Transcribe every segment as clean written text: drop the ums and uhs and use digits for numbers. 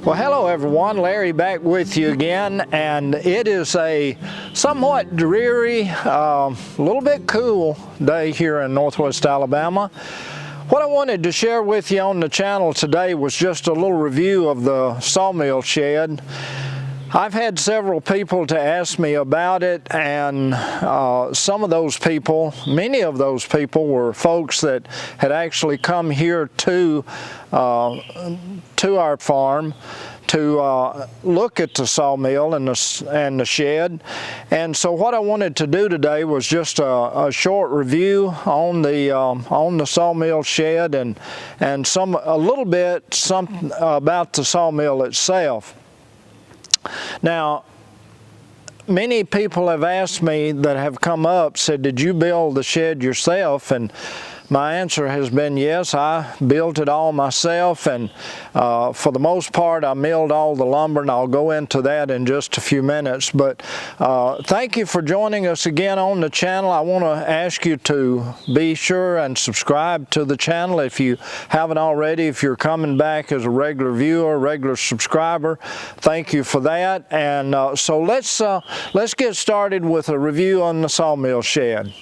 Well, hello everyone, Larry back with you again, and it is a somewhat dreary, little bit cool day here in Northwest Alabama. What I wanted to share with you on the channel today was just a little review of the sawmill shed. I've had several people to ask me about it, and some of those people, many of those people were folks that had actually come here to our farm to look at the sawmill and the shed. And so what I wanted to do today was just a short review on the sawmill shed and a little bit about the sawmill itself. Now, many people have asked me that have come up, said, did you build the shed yourself? And my answer has been yes, I built it all myself, and for the most part I milled all the lumber, and I'll go into that in just a few minutes. But thank you for joining us again on the channel. I want to ask you to be sure and subscribe to the channel if you haven't already. If you're coming back as a regular viewer, regular subscriber, thank you for that. And so let's get started with a review on the sawmill shed.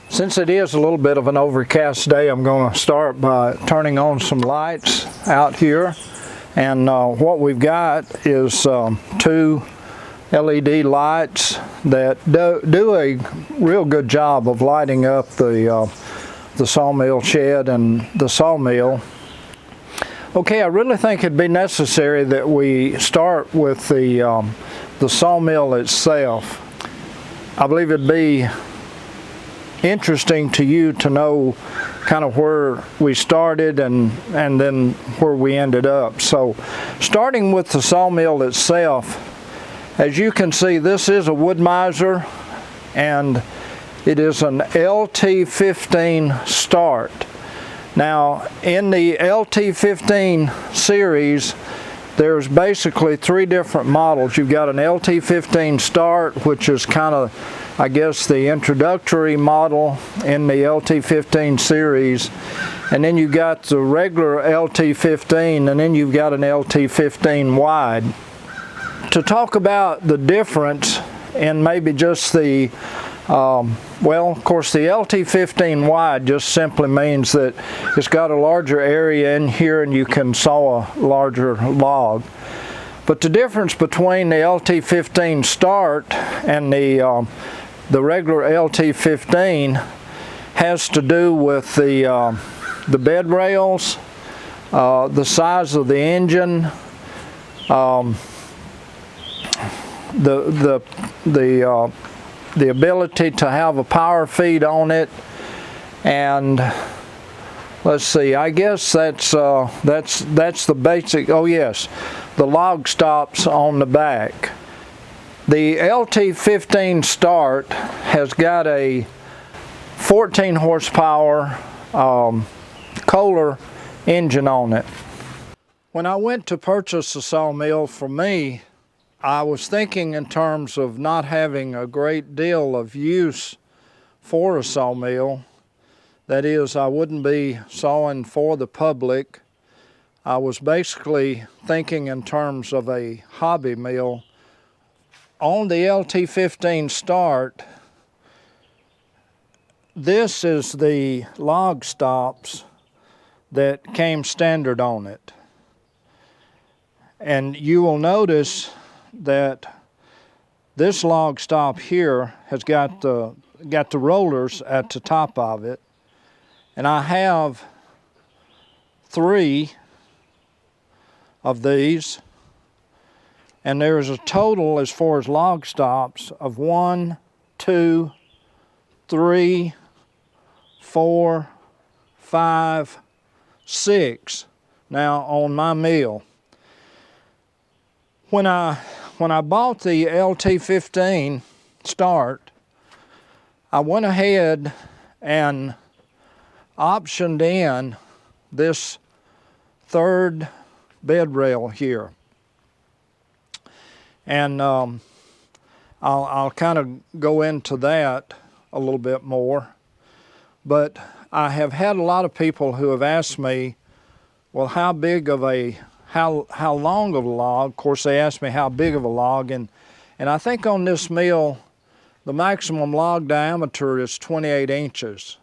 Since it is a little bit of an overcast day, I'm going to start by turning on some lights out here. And what we've got is two LED lights that do a real good job of lighting up the sawmill shed and the sawmill. Okay, I really think it'd be necessary that we start with the sawmill itself. I believe it'd be interesting to you to know kind of where we started and then where we ended up. So starting with the sawmill itself, as you can see, this is a wood mizer, and it is an LT15 start. Now in the LT15 series, there's basically three different models. You've got an LT15 start, which is kind of, I guess, the introductory model in the LT15 series, and then you've got the regular LT15, and then you've got an LT15 wide. To talk about the difference in maybe just the well, of course, the LT15 wide just simply means that it's got a larger area in here and you can saw a larger log. But the difference between the LT15 start and the regular LT15 has to do with the bed rails, the size of the engine, the ability to have a power feed on it, and let's see, I guess that's the basic. Oh yes, the log stops on the back. The LT15 start has got a 14 horsepower Kohler engine on it. When I went to purchase a sawmill, for me, I was thinking in terms of not having a great deal of use for a sawmill. That is, I wouldn't be sawing for the public. I was basically thinking in terms of a hobby mill. On the LT15 start, this is the log stops that came standard on it. And you will notice that this log stop here has got the rollers at the top of it, and I have 3 of these, and there is a total as far as log stops of 1, 2, 3, 4, 5, 6 now on my mill. When I bought the LT15 start, I went ahead and optioned in this third bed rail here. And I'll kind of go into that a little bit more. But I have had a lot of people who have asked me, well, how long of a log? Of course, they asked me how big of a log, and I think on this mill, the maximum log diameter is 28 inches.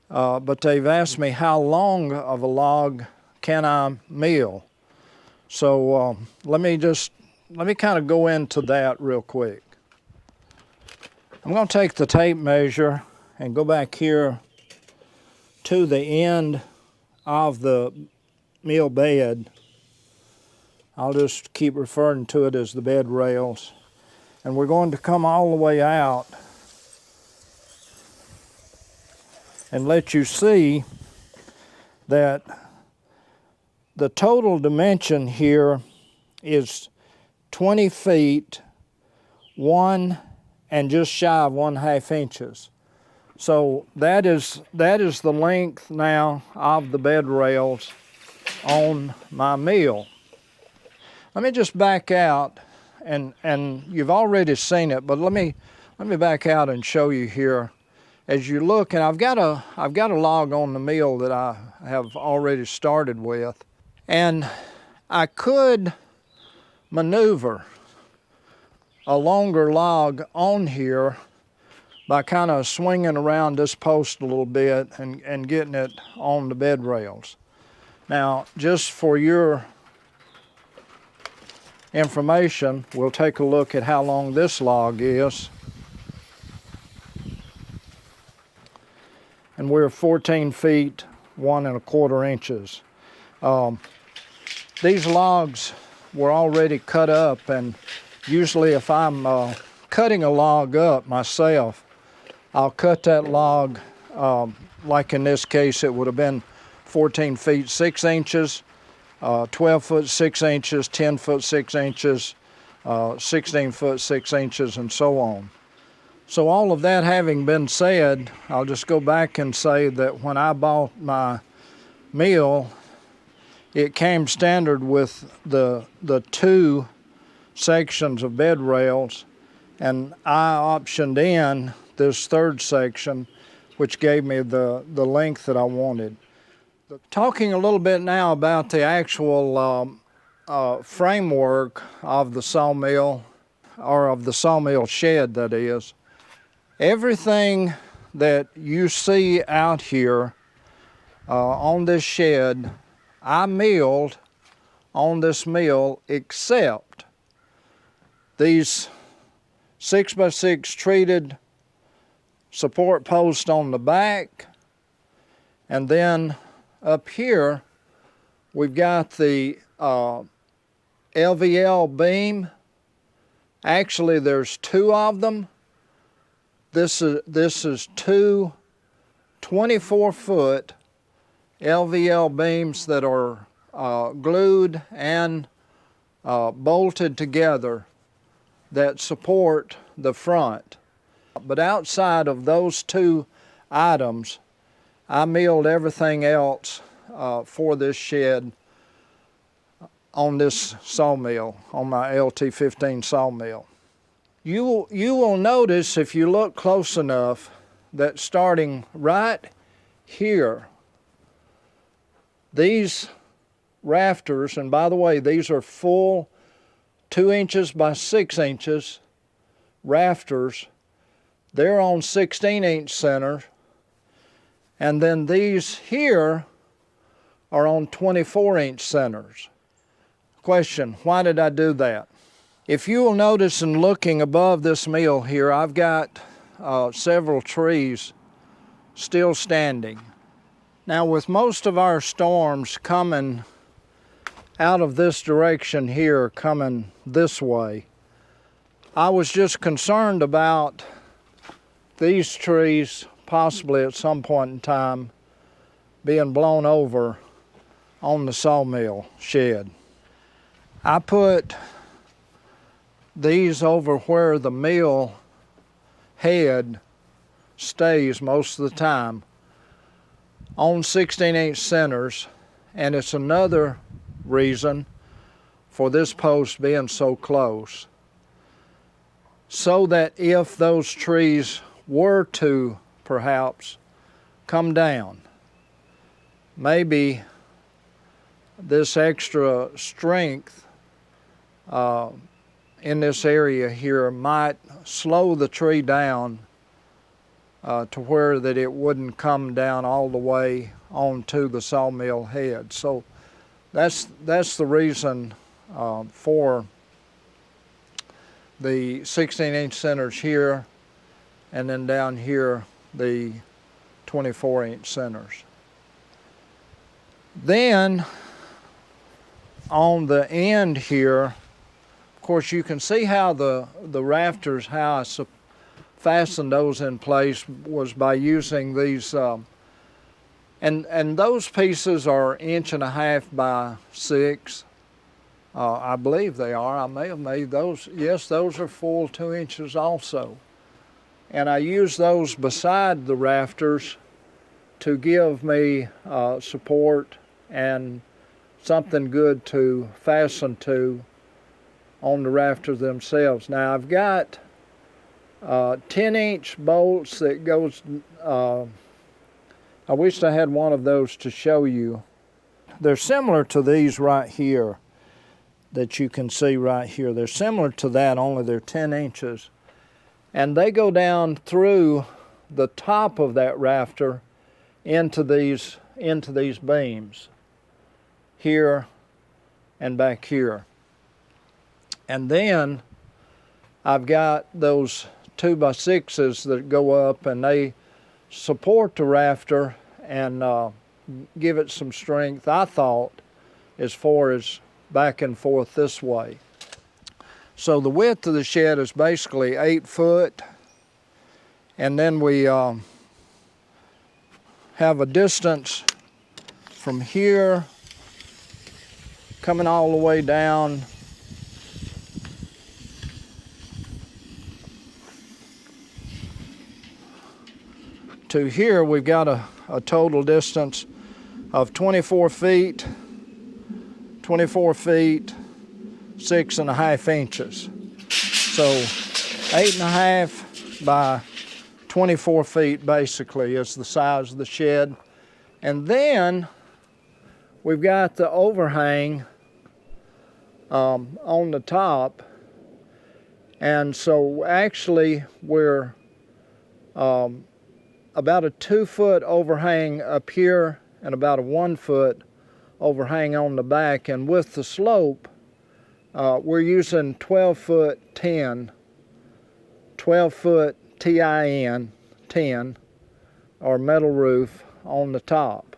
But they've asked me how long of a log can I mill. So let me kind of go into that real quick. I'm going to take the tape measure and go back here to the end of the mill bed. I'll just keep referring to it as the bed rails. And we're going to come all the way out and let you see that the total dimension here is 20 feet, 1 and just shy of 1/2 inches. So that is the length now of the bed rails on my mill. Let me just back out, and you've already seen it, but let me back out and show you here. As you look, and I've got a log on the mill that I have already started with, and I could maneuver a longer log on here by kind of swinging around this post a little bit and getting it on the bed rails. Now, just for your information, we'll take a look at how long this log is. And we're 14 feet, 1 1/4 inches. These logs were already cut up, and usually if I'm cutting a log up myself, I'll cut that log, like in this case, it would have been 14 feet 6 inches, 12 foot 6 inches, 10 foot 6 inches, 16 foot 6 inches, and so on. So all of that having been said, I'll just go back and say that when I bought my mill, it came standard with the 2 sections of bed rails, and I optioned in this 3rd section, which gave me the length that I wanted. Talking a little bit now about the actual framework of the sawmill, or of the sawmill shed, that is. Everything that you see out here on this shed, I milled on this mill, except these 6x6 treated support posts on the back, and then up here we've got the LVL beam. Actually, there's 2 of them. This is 2 24-foot LVL beams that are glued and bolted together that support the front. But outside of those 2 items, I milled everything else for this shed on this sawmill, on my LT15 sawmill. You will notice, if you look close enough, that starting right here, these rafters, and by the way, these are full 2 inches by 6 inches rafters. They're on 16-inch center, and then these here are on 24-inch centers. Question, why did I do that? If you will notice in looking above this mill here, I've got several trees still standing. Now, with most of our storms coming out of this direction here, coming this way, I was just concerned about these trees possibly at some point in time being blown over on the sawmill shed. I put these over where the mill head stays most of the time, on 16-inch centers, and it's another reason for this post being so close. so that if those trees were to perhaps come down, maybe this extra strength in this area here might slow the tree down to where that it wouldn't come down all the way onto the sawmill head. So that's the reason for the 16-inch centers here, and then down here the 24-inch centers. Then on the end here, of course, you can see how the rafters, how I fastened those in place was by using these, and those pieces are 1.5 inches by 6. I believe they are. I may have made those. Yes, those are full 2 inches also. And I use those beside the rafters to give me support and something good to fasten to on the rafters themselves. Now I've got 10-inch bolts that goes, I wish I had one of those to show you. They're similar to these right here that you can see right here. They're similar to that, only they're 10 inches. And they go down through the top of that rafter into these beams here and back here. And then I've got those 2x6s that go up, and they support the rafter and give it some strength, I thought, as far as back and forth this way. So the width of the shed is basically 8 foot, and then we have a distance from here coming all the way down to here. We've got a total distance of 24 feet, 6.5 inches. So 8.5 by 24 feet basically is the size of the shed. And then we've got the overhang on the top. And so actually we're about a 2 foot overhang up here and about a 1 foot overhang on the back. And with the slope, we're using 12 foot TIN or metal roof on the top.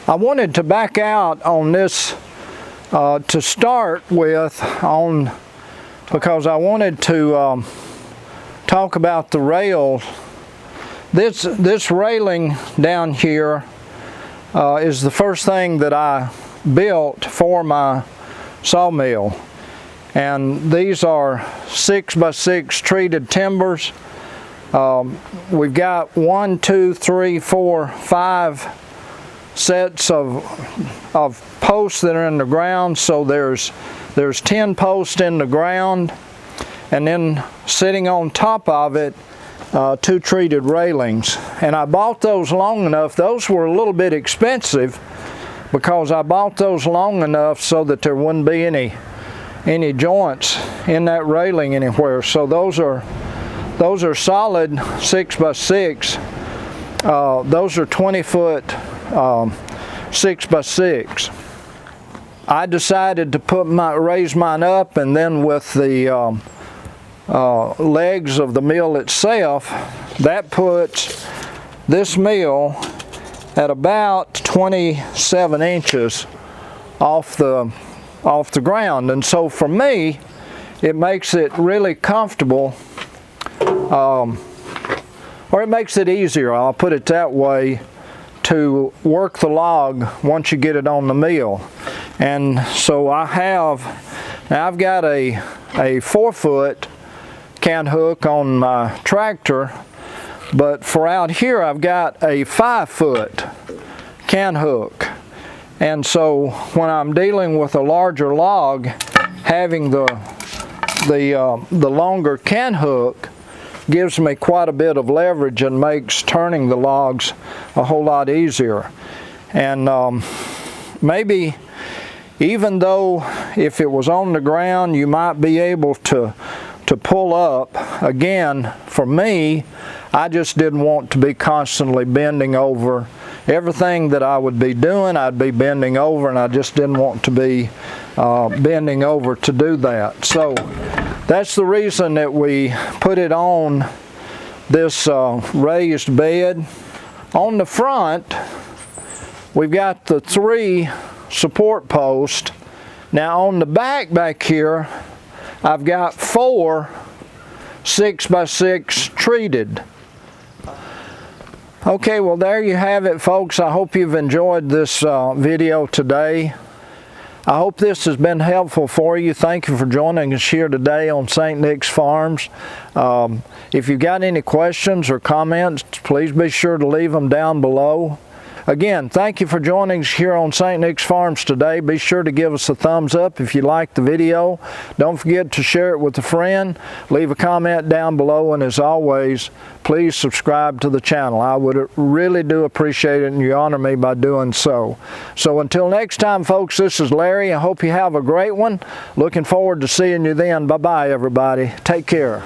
I wanted to back out on this to start with because I wanted to talk about the rail. This railing down here is the first thing that I built for my sawmill, and these are 6x6 treated timbers. We've got 5 sets of posts that are in the ground. So there's 10 posts in the ground, and then sitting on top of it 2 treated railings. And I bought those long enough. Those were a little bit expensive because I bought those long enough so that there wouldn't be any joints in that railing anywhere. So those are solid 6x6. Those are 20 foot 6x6. I decided to raise mine up, and then with the legs of the mill itself, that puts this mill at about 27 inches off the ground. And so for me, it makes it really comfortable, or it makes it easier, I'll put it that way, to work the log once you get it on the mill. And so I've got a 4 foot cant hook on my tractor But for out here, I've got a 5-foot can hook. And so when I'm dealing with a larger log, having the longer can hook gives me quite a bit of leverage and makes turning the logs a whole lot easier. And maybe even though if it was on the ground you might be able to pull up, again, for me, I just didn't want to be constantly bending over. Everything that I would be doing, I'd be bending over, and I just didn't want to be bending over to do that. So that's the reason that we put it on this raised bed. On the front, we've got the 3 support posts. Now on the back here, I've got 4 6x6 treated. Okay, well there you have it, folks. I hope you've enjoyed this video today. I hope this has been helpful for you. Thank you for joining us here today on St. Nick's Farms. If you've got any questions or comments, please be sure to leave them down below. Again, thank you for joining us here on St. Nick's Farms today. Be sure to give us a thumbs up if you liked the video. Don't forget to share it with a friend. Leave a comment down below, and as always, please subscribe to the channel. I would really do appreciate it, and you honor me by doing so. So until next time, folks, this is Larry. I hope you have a great one. Looking forward to seeing you then. Bye-bye, everybody. Take care.